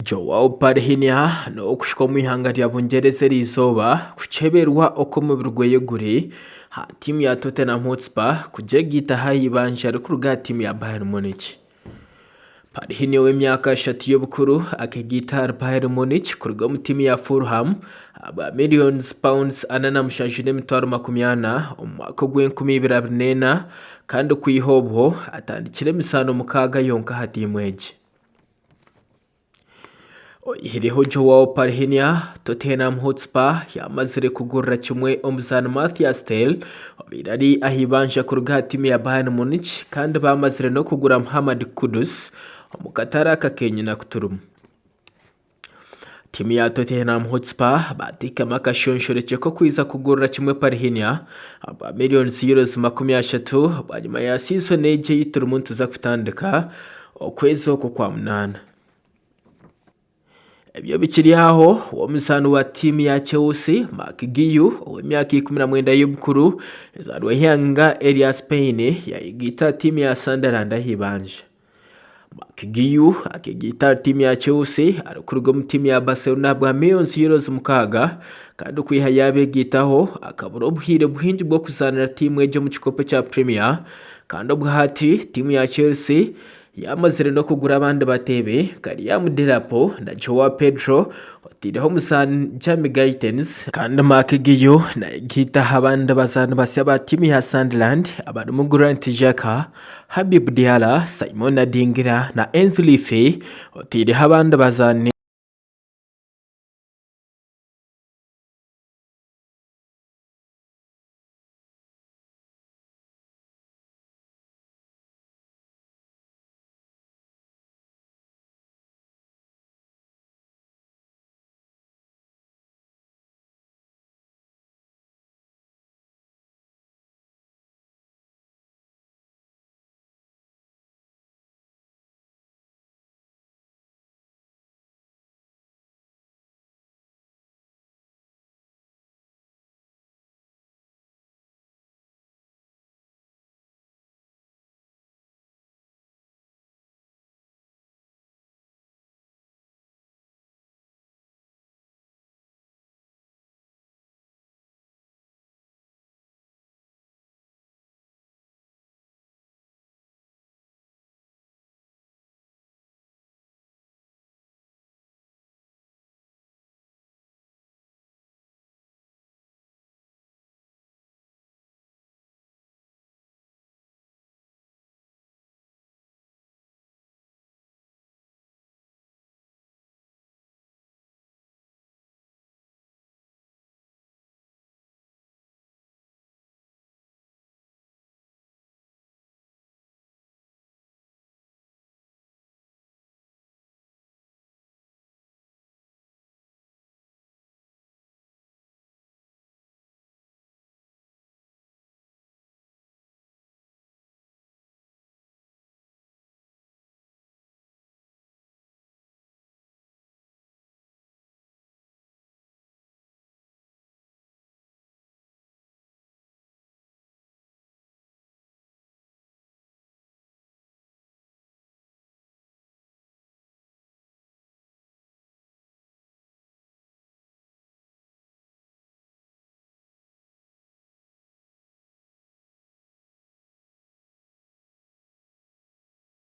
Joao Palhinha no kushika mu ihanga rya Bungereza rizoba kuceberwa uko mu birweyegure ha timu ya Tottenham Hotspur kuje gitaha yibanje ari ku ruga timu ya Bayern Munich. Palhinha w'imyaka 3 y'ubukuru akigita Bayern Munich ku ruga mu timu ya Fulham aba millions pounds anana mushajire mitwaro 20 umwaka gw'2024 kandi kuyihobwo atandikire misano mukaga yonka hatimweje. Hiriho Joao Palhinha Tottenham Hotspur yamazire kugurira kimwe omuzana Matthias Tel birari ahibanje ku ruga timu ya Bayern Munich kandi bamazire no kugura Mohamed Kudus omukatara kakenye na kuturumu. Timu ya Tottenham Hotspur batika makashonshoreke ko kwiza kugurira kimwe Palhinha aba millions euros 30 banyuma ya season eje yiturumu tuza kutandika okwezo ko kwa munana. Ebyo bikiri aho uwo musano wa timu ya Chelsea Mark Guiu w'imyaka 19 y'ubukuru izarwe hyanga area Spain yayigita timu ya Sunderland ahibanje. Mark Guiu akigita timu ya Chelsea ari ku rugo mu timu ya Barcelona bwa millions euros mukaga kandi kwiha yabegitaho akaburo buhire buhindi bwo kuzanira timu eje mu gikopo cya Premier kandi ubwahati timu ya Chelsea yamazire no kugura abandi batebe Kariam Delapo na Joao Pedro otiriho musan Jamie Gaitens kandi Mark Guiu na gita abandi bazana basaba timu ya Sunderland abari mu Grant Xhaka, Habib Diallo, Simon Adingra na Enzo Life otiriho abandi bazana